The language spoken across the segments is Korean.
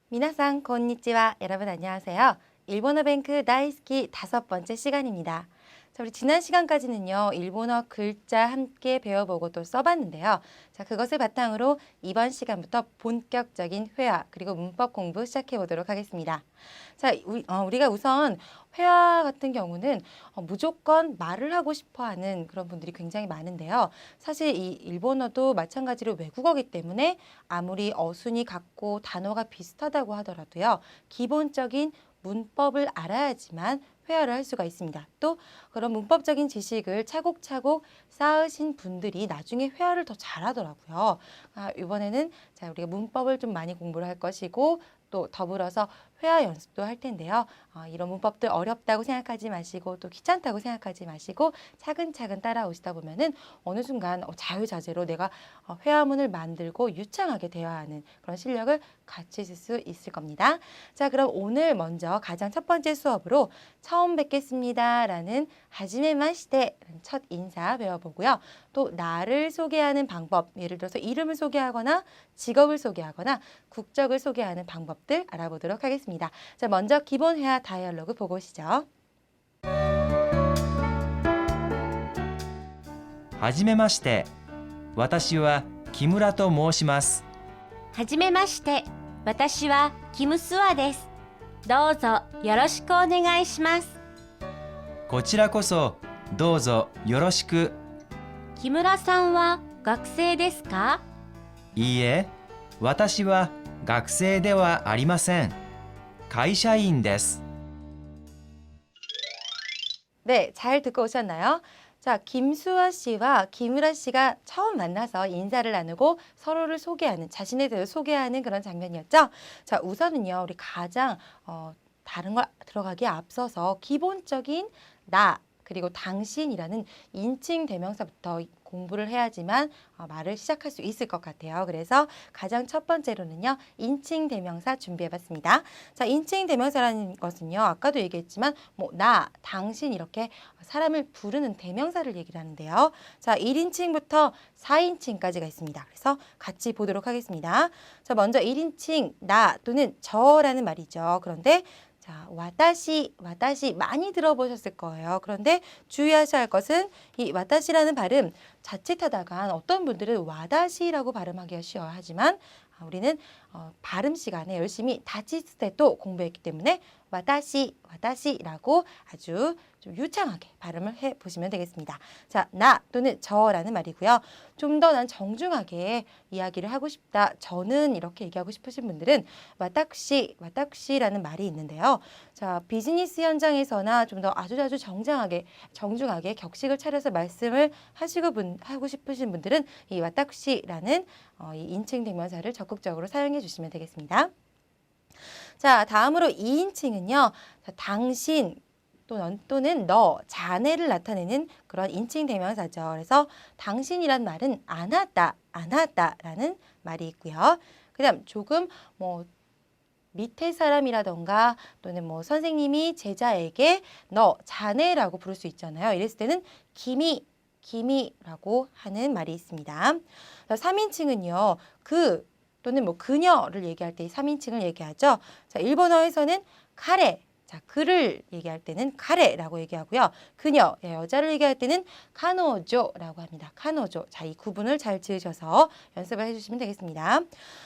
미나상 곤니치와 여러분 안녕하세요. 일본어 뱅크 다이스키 5번째 시간입니다. 자, 우리 지난 시간까지는요, 일본어 글자 함께 배워보고 또 써봤는데요. 자, 그것을 바탕으로 이번 시간부터 본격적인 회화 그리고 문법 공부 시작해 보도록 하겠습니다. 자, 우리가 우선 회화 같은 경우는 무조건 말을 하고 싶어 하는 그런 분들이 굉장히 많은데요. 사실 이 일본어도 마찬가지로 외국어이기 때문에 아무리 어순이 같고 단어가 비슷하다고 하더라도요, 기본적인 문법을 알아야지만 회화를 할 수가 있습니다. 또 그런 문법적인 지식을 차곡차곡 쌓으신 분들이 나중에 회화를 더 잘하더라고요. 이번에는 자, 우리가 문법을 좀 많이 공부를 할 것이고 또 더불어서 회화 연습도 할 텐데요. 이런 문법들 어렵다고 생각하지 마시고 또 귀찮다고 생각하지 마시고 차근차근 따라오시다 보면은 어느 순간 자유자재로 내가 회화문을 만들고 유창하게 대화하는 그런 실력을 갖추실 수 있을 겁니다. 자, 그럼 오늘 먼저 가장 첫 번째 수업으로 처음 뵙겠습니다 라는 하지메마시테 첫 인사 배워보고요. 또 나를 소개하는 방법, 예를 들어서 이름을 소개하거나 직업을 소개하거나 국적을 소개하는 방법들 알아보도록 하겠습니다. 자, 먼저 기본 회화 다이얼로그 보고 오시죠. はじめまして。私は木村と申します。はじめまして。私はキムスワです。どうぞよろしくお願いします。こちらこそどうぞよろしく。木村さんは学生ですか？いいえ、私は学生ではありません。会社員です。 네, 잘 듣고 오셨나요? 자, 김수아 씨와 김우라 씨가 처음 만나서 인사를 나누고 서로를 소개하는, 자신에 대해서 소개하는 그런 장면이었죠. 자, 우선은요, 우리 가장 다른 걸 들어가기에 앞서서 기본적인 나 그리고 당신이라는 인칭 대명사부터 공부를 해야지만 말을 시작할 수 있을 것 같아요. 그래서 가장 첫 번째로는요, 인칭 대명사 준비해봤습니다. 자, 인칭 대명사라는 것은요, 아까도 얘기했지만 나, 당신 이렇게 사람을 부르는 대명사를 얘기를 하는데요. 자, 1인칭부터 4인칭까지가 있습니다. 그래서 같이 보도록 하겠습니다. 자, 먼저 1인칭 나 또는 저라는 말이죠. 그런데 자, 와다시 많이 들어보셨을 거예요. 그런데 주의하셔야 할 것은 이 와다시라는 발음 자칫하다가 어떤 분들은 와다시라고 발음하기가 쉬워요. 하지만 우리는 발음 시간에 열심히 다치스테도 공부했기 때문에 와다시라고 아주 좀 유창하게 발음을 해보시면 되겠습니다. 자, 나 또는 저라는 말이고요. 좀 더 난 정중하게 이야기를 하고 싶다. 저는 이렇게 얘기하고 싶으신 분들은 와닥시라는 말이 있는데요. 자, 비즈니스 현장에서나 좀 더 아주 정중하게 격식을 차려서 말씀을 하고 싶으신 분들은 이 와닥시라는 이 인칭 대명사를 적극적으로 사용해 주시면 되겠습니다. 자, 다음으로 2인칭은요. 당신 또는 너, 자네를 나타내는 그런 인칭 대명사죠. 그래서 당신이란 말은 안 왔다라는 말이 있고요. 그다음 조금 밑에 사람이라던가 또는 선생님이 제자에게 너, 자네라고 부를 수 있잖아요. 이랬을 때는 기미라고 하는 말이 있습니다. 3인칭은요. 또는 그녀를 얘기할 때 3인칭을 얘기하죠. 자, 일본어에서는 카레. 자, 그를 얘기할 때는 카레라고 얘기하고요. 그녀, 여자를 얘기할 때는 카노조라고 합니다. 카노조. 자, 이 구분을 잘 지으셔서 연습을 해주시면 되겠습니다.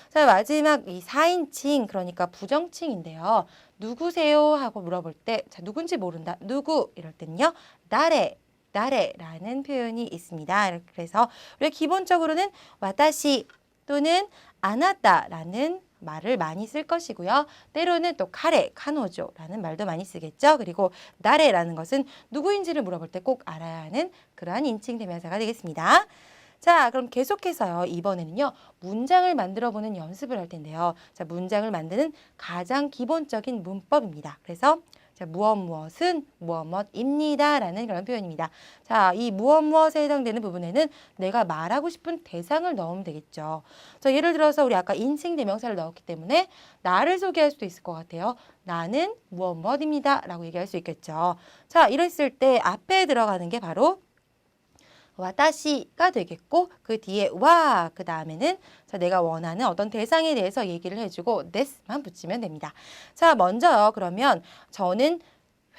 자, 마지막 이 4인칭, 그러니까 부정칭인데요. 누구세요? 하고 물어볼 때, 자, 누군지 모른다. 누구? 이럴 때는요. 나레라는 표현이 있습니다. 그래서 우리가 기본적으로는 와다시 또는 아나타라는 말을 많이 쓸 것이고요. 때로는 또 카노조라는 말도 많이 쓰겠죠. 그리고 나레라는 것은 누구인지를 물어볼 때 꼭 알아야 하는 그러한 인칭 대명사가 되겠습니다. 자, 그럼 계속해서요. 이번에는요. 문장을 만들어 보는 연습을 할 텐데요. 자, 문장을 만드는 가장 기본적인 문법입니다. 그래서 자, 무엇은 무엇입니다 라는 그런 표현입니다. 자, 이 무엇에 해당되는 부분에는 내가 말하고 싶은 대상을 넣으면 되겠죠. 자, 예를 들어서 우리 아까 인칭 대명사를 넣었기 때문에 나를 소개할 수도 있을 것 같아요. 나는 무엇입니다 라고 얘기할 수 있겠죠. 자, 이랬을 때 앞에 들어가는 게 바로 와다시가 되겠고 그 뒤에 와 그 다음에는 자, 내가 원하는 어떤 대상에 대해서 얘기를 해주고 데스만 붙이면 됩니다. 자, 먼저요. 그러면 저는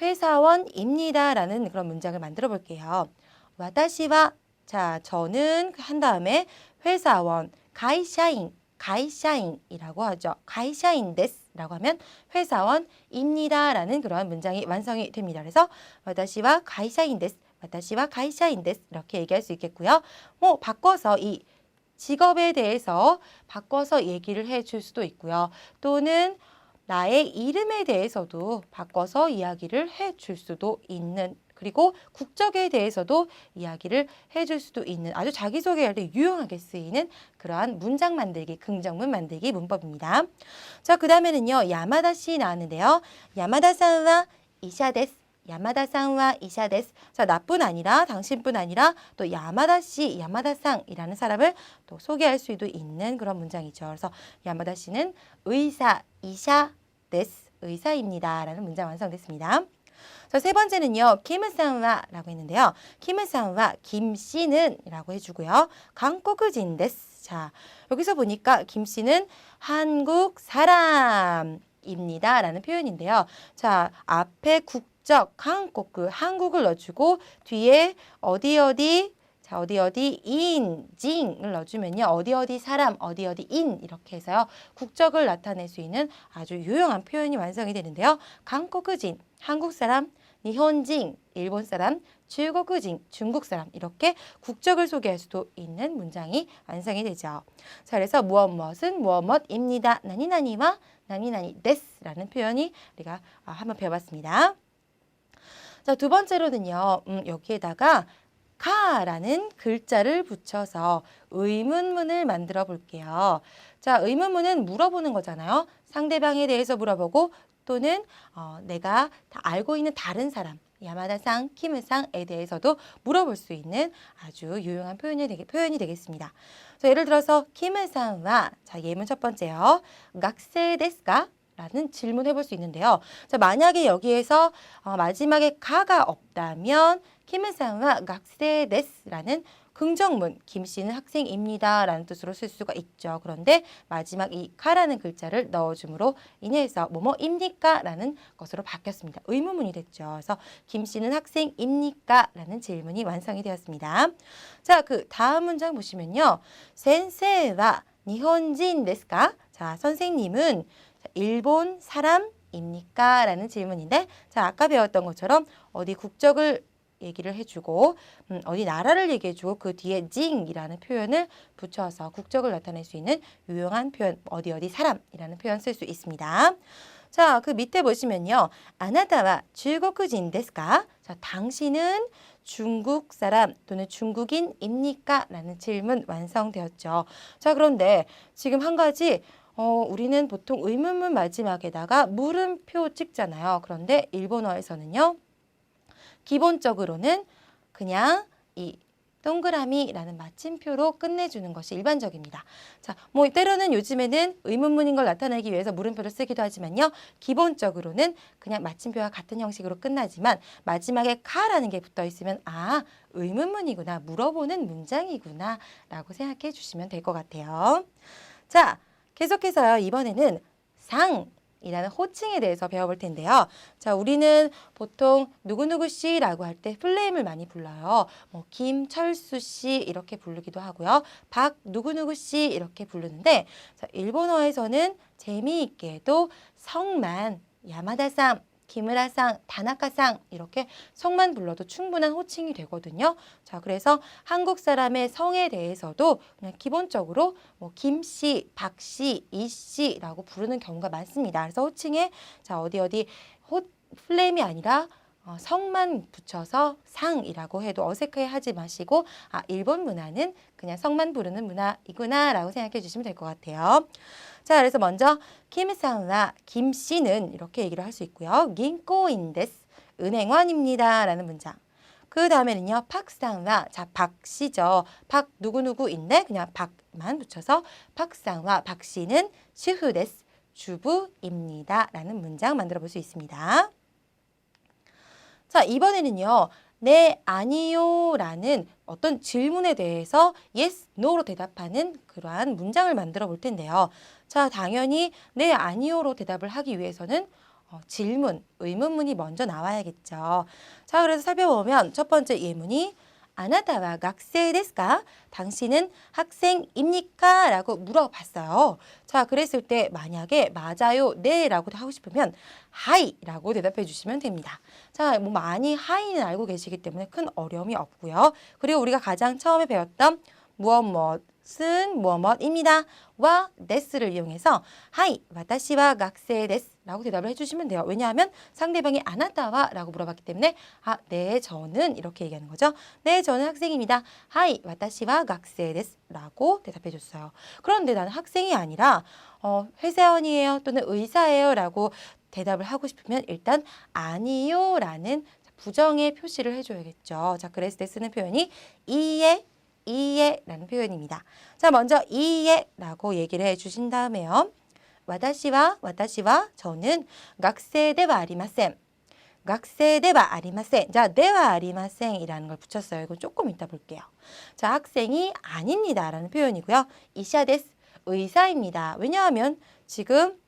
회사원입니다 라는 그런 문장을 만들어 볼게요. 와다시와 자, 저는 한 다음에 회사원 가이샤인이라고 하죠. 가이샤인 데스라고 하면 회사원입니다 라는 그러한 문장이 완성이 됩니다. 그래서 와다시와 가이샤인 데스 와다시와 가이샤인 데스 이렇게 얘기할 수 있겠고요. 뭐 바꿔서 이 직업에 대해서 바꿔서 얘기를 해줄 수도 있고요. 또는 나의 이름에 대해서도 바꿔서 이야기를 해줄 수도 있는 그리고 국적에 대해서도 이야기를 해줄 수도 있는 아주 자기소개할 때 유용하게 쓰이는 그러한 문장 만들기, 긍정문 만들기 문법입니다. 자, 그 다음에는요. 야마다씨 나왔는데요. 야마다상와 이샤 데스. 야마다상와 이샤 데스. 자, 나뿐 아니라 당신뿐 아니라 또 야마다씨, 야마다상이라는 사람을 또 소개할 수도 있는 그런 문장이죠. 그래서 야마다씨는 의사, 이샤 데스. 의사입니다. 라는 문장 완성됐습니다. 자, 세 번째는요. 김상와 라고 했는데요. 김상와 김씨는 라고 해주고요. 한국인 데스. 자, 여기서 보니까 김씨는 한국 사람입니다. 라는 표현인데요. 자, 앞에 국적, 한국을 넣어주고 뒤에 어디 자, 어디 인징을 넣어주면요. 어디 사람, 어디 인 이렇게 해서요. 국적을 나타낼 수 있는 아주 유용한 표현이 완성이 되는데요. 한국인, 한국 사람, 일본인, 일본 사람, 중국인, 중국 사람 이렇게 국적을 소개할 수도 있는 문장이 완성이 되죠. 자, 그래서 무엇은 무엇입니다. 나니나니와 나니나니 데스라는 표현이 우리가 한번 배워봤습니다. 자, 두 번째로는요. 여기에다가 가라는 글자를 붙여서 의문문을 만들어 볼게요. 자, 의문문은 물어보는 거잖아요. 상대방에 대해서 물어보고 또는 내가 다 알고 있는 다른 사람, 야마다상, 키무상에 대해서도 물어볼 수 있는 아주 유용한 표현이 되겠습니다. 자, 예를 들어서 키무상와 자, 예문 첫 번째요. 학생 데스까? 라는 질문해 볼 수 있는데요. 자, 만약에 여기에서 마지막에 가가 없다면 김상와 학생 데스라는 긍정문 김씨는 학생입니다 라는 뜻으로 쓸 수가 있죠. 그런데 마지막 이 가라는 글자를 넣어줌으로 인해서 뭐뭐입니까? 라는 것으로 바뀌었습니다. 의문문이 됐죠. 그래서 김씨는 학생입니까? 라는 질문이 완성이 되었습니다. 자, 그 다음 문장 보시면요. 센세와 일본인 데스까? 자, 선생님은 일본 사람입니까? 라는 질문인데 자, 아까 배웠던 것처럼 어디 국적을 얘기를 해주고 어디 나라를 얘기해주고 그 뒤에 징이라는 표현을 붙여서 국적을 나타낼 수 있는 유용한 표현 어디 사람이라는 표현 쓸 수 있습니다. 자, 그 밑에 보시면요. 아나타와 중국인 데스까? 자, 당신은 중국 사람 또는 중국인입니까? 라는 질문 완성되었죠. 자, 그런데 지금 한 가지 우리는 보통 의문문 마지막에다가 물음표 찍잖아요. 그런데 일본어에서는요. 기본적으로는 그냥 이 동그라미라는 마침표로 끝내주는 것이 일반적입니다. 자, 뭐 때로는 요즘에는 의문문인 걸 나타내기 위해서 물음표를 쓰기도 하지만요. 기본적으로는 그냥 마침표와 같은 형식으로 끝나지만 마지막에 가라는 게 붙어 있으면 아, 의문문이구나, 물어보는 문장이구나 라고 생각해 주시면 될 것 같아요. 자, 계속해서요. 이번에는 상이라는 호칭에 대해서 배워볼 텐데요. 자, 우리는 보통 누구누구 씨라고 할 때 풀네임을 많이 불러요. 뭐 김철수 씨 이렇게 부르기도 하고요. 박 누구누구 씨 이렇게 부르는데 자, 일본어에서는 재미있게도 성만 야마다상, 기무라상, 다나카상 이렇게 성만 불러도 충분한 호칭이 되거든요. 자, 그래서 한국 사람의 성에 대해서도 그냥 기본적으로 뭐 김씨, 박씨, 이씨라고 부르는 경우가 많습니다. 그래서 호칭에 자, 어디 플레임이 아니라 성만 붙여서 상이라고 해도 어색해하지 마시고 아, 일본 문화는 그냥 성만 부르는 문화이구나 라고 생각해 주시면 될 것 같아요. 자, 그래서 먼저 김상과 김씨는 이렇게 얘기를 할 수 있고요.銀行인 데스, 은행원입니다 라는 문장. 그 다음에는요. 박상과 자, 박씨죠. 박 누구누구인데 그냥 박만 붙여서 박상과 박씨는 주부 데스, 주부입니다 라는 문장 만들어 볼 수 있습니다. 자, 이번에는요. 네, 아니요 라는 어떤 질문에 대해서 yes, no로 대답하는 그러한 문장을 만들어 볼 텐데요. 자, 당연히 네, 아니요로 대답을 하기 위해서는 질문, 의문문이 먼저 나와야겠죠. 자, 그래서 살펴보면 첫 번째 예문이 아나타와 학생ですか? 당신은 학생입니까? 라고 물어봤어요. 자, 그랬을 때 만약에 맞아요, 네 라고 하고 싶으면 하이 라고 대답해 주시면 됩니다. 자, 뭐 많이 하이는 알고 계시기 때문에 큰 어려움이 없고요. 그리고 우리가 가장 처음에 배웠던 무엇은 무엇입니다. 와 데스를 이용해서 하이, 와타시와 학생 데스 라고 대답을 해주시면 돼요. 왜냐하면 상대방이 아나타와 라고 물어봤기 때문에 네, 저는 이렇게 얘기하는 거죠. 네, 저는 학생입니다. 하이, 와타시와 학생 데스 라고 대답해 줬어요. 그런데 나는 학생이 아니라 회사원이에요 또는 의사예요 라고 대답을 하고 싶으면 일단 아니요 라는 부정의 표시를 해줘야겠죠. 자, 그랬을 때 쓰는 표현이 이에 라는 표현입니다. 자, 먼저 이에 라고 얘기를 해주신 다음에요. 와타시와 저는 학생ではありません. 학생ではありません. 자, ではありません이라는 걸 붙였어요. 이건 조금 이따 볼게요. 자, 학생이 아닙니다 라는 표현이고요. 이샤 데스, 의사입니다. 왜냐하면 지금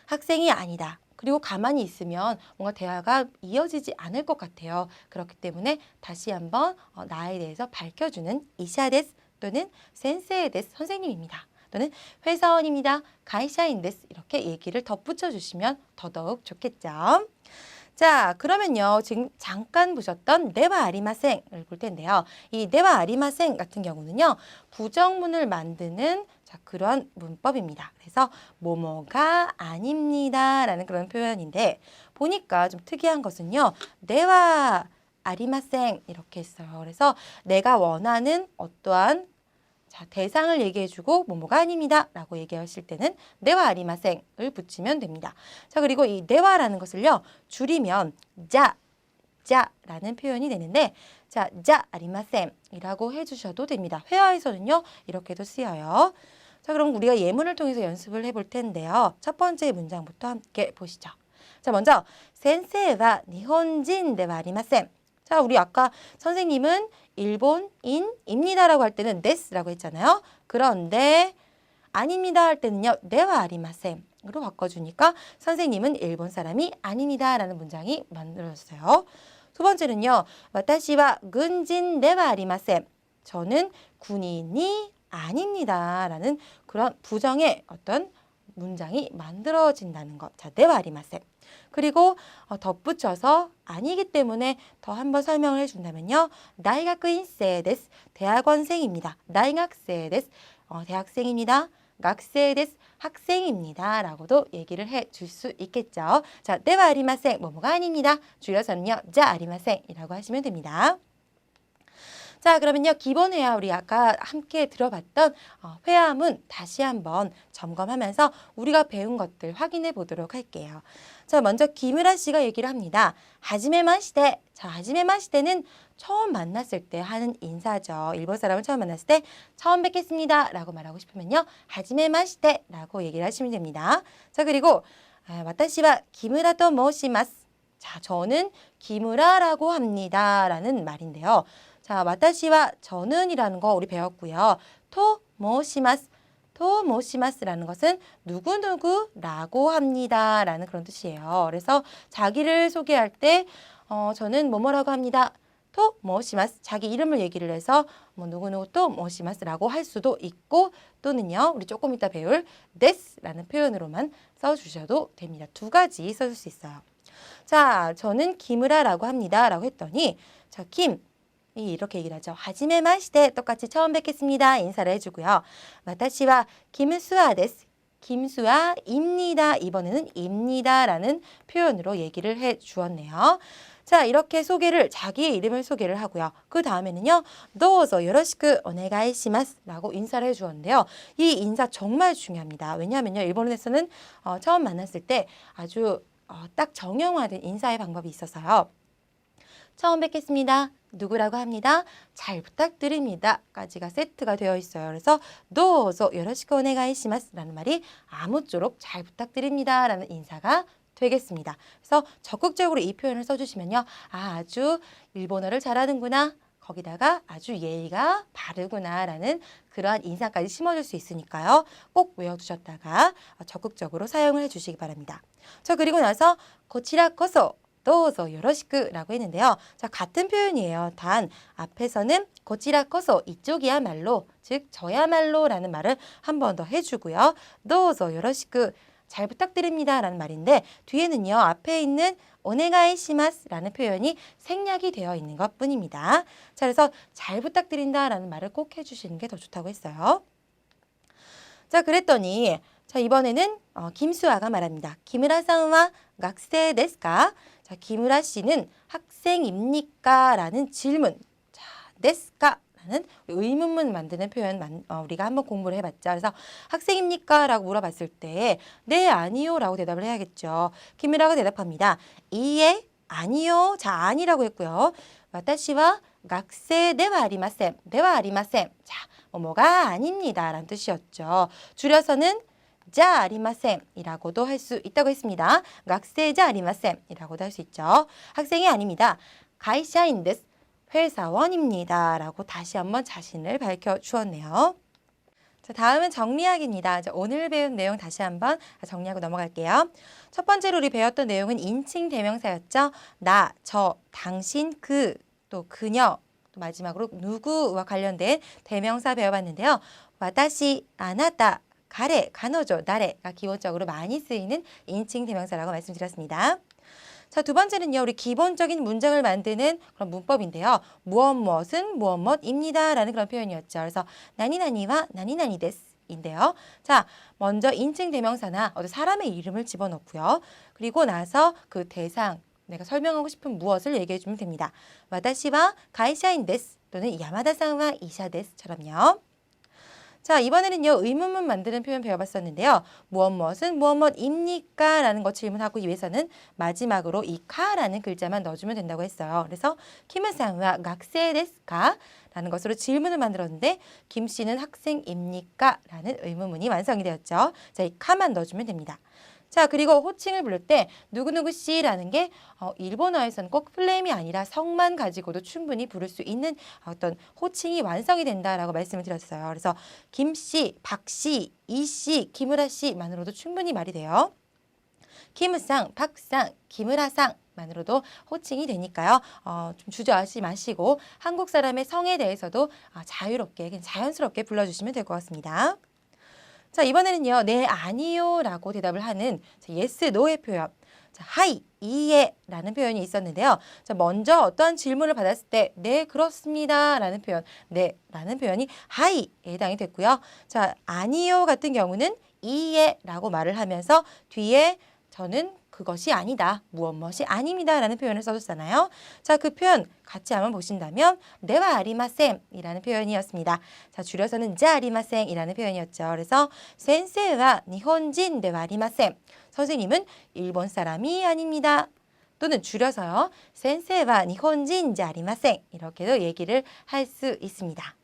학생이 아니다. 그리고 가만히 있으면 뭔가 대화가 이어지지 않을 것 같아요. 그렇기 때문에 다시 한번 나에 대해서 밝혀주는 이샤 데스 또는 센세이 데스, 선생님입니다. 또는 회사원입니다. 가이샤인 데스 이렇게 얘기를 덧붙여 주시면 더더욱 좋겠죠. 자, 그러면요. 지금 잠깐 보셨던 네와 아리마생을 볼 텐데요. 이 네와 아리마생 같은 경우는요. 부정문을 만드는 그런 문법입니다. 그래서 뭐뭐가 아닙니다 라는 그런 표현인데 보니까 좀 특이한 것은요. 네와 아리마생 이렇게 했어요. 그래서 내가 원하는 어떠한 대상을 얘기해주고 뭐뭐가 아닙니다 라고 얘기하실 때는 네와 아리마생을 붙이면 됩니다. 자, 그리고 이 네와라는 것을요 줄이면 자라는 표현이 되는데 자 아리마생이라고 해주셔도 됩니다. 회화에서는요 이렇게도 쓰여요. 자, 그럼 우리가 예문을 통해서 연습을 해볼 텐데요. 첫 번째 문장부터 함께 보시죠. 자, 먼저 센세이와 일본인ではありません. 자, 우리 아까 선생님은 일본인입니다라고 할 때는 데스라고 했잖아요. 그런데 아닙니다 할 때는요. 네와 아리마센으로 바꿔주니까 선생님은 일본 사람이 아닙니다라는 문장이 만들어졌어요. 두 번째는요. 와타시와 군진 네와 아리마센. 저는 군인이 아닙니다라는 그런 부정의 어떤 문장이 만들어진다는 것. 자, 네와 아리마센. 그리고 덧붙여서 아니기 때문에 더 한번 설명을 해준다면요. 다이학인생 데스. 대학원생입니다. 다이학생 데스. 대학생입니다. 학생 데스. 학생입니다. 라고도 얘기를 해줄 수 있겠죠. 자, 네와 아리마생. 뭐뭐가 아닙니다. 줄여서는요. 자 아리마생 이라고 하시면 됩니다. 자, 그러면요. 기본 회화 우리 아까 함께 들어봤던 회화문 다시 한번 점검하면서 우리가 배운 것들 확인해 보도록 할게요. 자, 먼저 김우라 씨가 얘기를 합니다. 하지메마시테. 자, 하지메마시테는 처음 만났을 때 하는 인사죠. 일본 사람을 처음 만났을 때 처음 뵙겠습니다 라고 말하고 싶으면요. 하지메마시테 라고 얘기를 하시면 됩니다. 자, 그리고 와타시와 기무라と申します. 자, 저는 기무라라고 합니다 라는 말인데요. 자, 와타시와 저는이라는 거 우리 배웠고요. 토 모시마스. 토 모시마스라는 것은 누구누구라고 합니다 라는 그런 뜻이에요. 그래서 자기를 소개할 때 저는 뭐뭐라고 합니다. 토 모시마스. 자기 이름을 얘기를 해서 뭐 누구누구 또 모시마스라고 할 수도 있고 또는요. 우리 조금 이따 배울 데스라는 표현으로만 써주셔도 됩니다. 두 가지 써줄 수 있어요. 자, 저는 김우라라고 합니다 라고 했더니 자, 김 이렇게 얘기를 하죠. 하지메마시테 똑같이 처음 뵙겠습니다. 인사를 해주고요. 와타시와 김수아 데스. 김수아입니다. 이번에는 입니다라는 표현으로 얘기를 해주었네요. 자, 이렇게 소개를 자기의 이름을 소개를 하고요. 그 다음에는요. 도우조 요로시쿠 오네가이시마스 라고 인사를 해주었는데요. 이 인사 정말 중요합니다. 왜냐하면요. 일본에서는 처음 만났을 때 아주 딱 정형화된 인사의 방법이 있어서요. 처음 뵙겠습니다. 누구라고 합니다. 잘 부탁드립니다. 까지가 세트가 되어 있어요. 그래서 도우조 요로시쿠 오네가이시마스 라는 말이 아무쪼록 잘 부탁드립니다 라는 인사가 되겠습니다. 그래서 적극적으로 이 표현을 써주시면요. 아주 일본어를 잘하는구나. 거기다가 아주 예의가 바르구나 라는 그러한 인상까지 심어줄 수 있으니까요. 꼭 외워두셨다가 적극적으로 사용을 해주시기 바랍니다. 자, 그리고 나서 고치라코소 도우조 요로시쿠라고 했는데요. 자, 같은 표현이에요. 단 앞에서는 고치라코소 이쪽이야말로, 즉 저야말로라는 말을 한 번 더 해주고요. 도우조 요로시쿠 잘 부탁드립니다 라는 말인데 뒤에는요. 앞에 있는 오네가이시마스라는 표현이 생략이 되어 있는 것뿐입니다. 자, 그래서 잘 부탁드린다라는 말을 꼭 해주시는 게 더 좋다고 했어요. 자, 그랬더니 자, 이번에는 김수아가 말합니다. 기무라さんは 학생 ですか? 자, 김우라 씨는 학생입니까? 라는 질문. 자, ですか? 라는 의문문 만드는 표현 우리가 한번 공부를 해봤죠. 그래서 학생입니까? 라고 물어봤을 때 네, 아니요 라고 대답을 해야겠죠. 김우라가 대답합니다. 이에 아니요. 자, 아니라고 했고요. 私は 학생 ではありません. ではありません. 자, 뭐가 아닙니다 라는 뜻이었죠. 줄여서는 자 아리마셈 이라고도 할 수 있다고 했습니다. 학생 자 아리마셈 이라고도 할 수 있죠. 학생이 아닙니다. 가이샤인 데스 회사원입니다 라고 다시 한번 자신을 밝혀주었네요. 자, 다음은 정리하기입니다. 자, 오늘 배운 내용 다시 한번 정리하고 넘어갈게요. 첫 번째로 우리 배웠던 내용은 인칭 대명사였죠. 나, 저, 당신, 그, 또 그녀, 또 마지막으로 누구와 관련된 대명사 배워봤는데요. 와다시, 아나타, 가레, 가노조, 나레가 기본적으로 많이 쓰이는 인칭 대명사라고 말씀드렸습니다. 자, 두 번째는요. 우리 기본적인 문장을 만드는 그런 문법인데요. 무엇 무엇은 무엇 무엇입니다 라는 그런 표현이었죠. 그래서 나니나니와 나니나니 데스인데요. 자, 먼저 인칭 대명사나 어떤 사람의 이름을 집어넣고요. 그리고 나서 그 대상, 내가 설명하고 싶은 무엇을 얘기해 주면 됩니다. 와다시와 가이샤인 데스 또는 야마다상와 이샤 데스처럼요. 자, 이번에는요. 의문문 만드는 표현 배워봤었는데요. 무엇 무엇은 무엇 무엇입니까? 라는 거 질문하고 위해서는 마지막으로 이 카라는 글자만 넣어주면 된다고 했어요. 그래서 김은상과 학생 ですか? 라는 것으로 질문을 만들었는데 김 씨는 학생입니까? 라는 의문문이 완성이 되었죠. 자, 이 카만 넣어주면 됩니다. 자, 그리고 호칭을 부를 때 누구누구 씨라는 게 일본어에서는 꼭 플레임이 아니라 성만 가지고도 충분히 부를 수 있는 어떤 호칭이 완성이 된다라고 말씀을 드렸어요. 그래서 김 씨, 박 씨, 이 씨, 김우라 씨만으로도 충분히 말이 돼요. 김우상, 박상, 김우라상 만으로도 호칭이 되니까요. 좀 주저하지 마시고 한국 사람의 성에 대해서도 자유롭게, 그냥 자연스럽게 불러주시면 될 것 같습니다. 자, 이번에는요. 네, 아니요 라고 대답을 하는 yes, no의 표현. 자, 하이, 이에 라는 표현이 있었는데요. 자, 먼저 어떠한 질문을 받았을 때 네, 그렇습니다 라는 표현, 네 라는 표현이 하이에 해당이 됐고요. 자, 아니요 같은 경우는 이에 라고 말을 하면서 뒤에 저는 그것이 아니다, 무엇 무엇이 아닙니다 라는 표현을 써줬잖아요. 자, 그 표현 같이 한번 보신다면 네와 아리마셈 이라는 표현이었습니다. 자, 줄여서는 자 아리마셈 이라는 표현이었죠. 그래서 센세와 니혼진 네와 아리마셈, 선생님은 일본 사람이 아닙니다. 또는 줄여서요. 센세와 니혼진 자 아리마셈 이렇게도 얘기를 할 수 있습니다.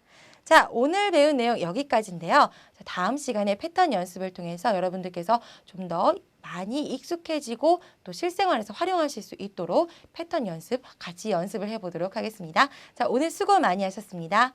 자, 오늘 배운 내용 여기까지인데요. 자, 다음 시간에 패턴 연습을 통해서 여러분들께서 좀 더 많이 익숙해지고 또 실생활에서 활용하실 수 있도록 패턴 연습 같이 연습을 해보도록 하겠습니다. 자, 오늘 수고 많이 하셨습니다.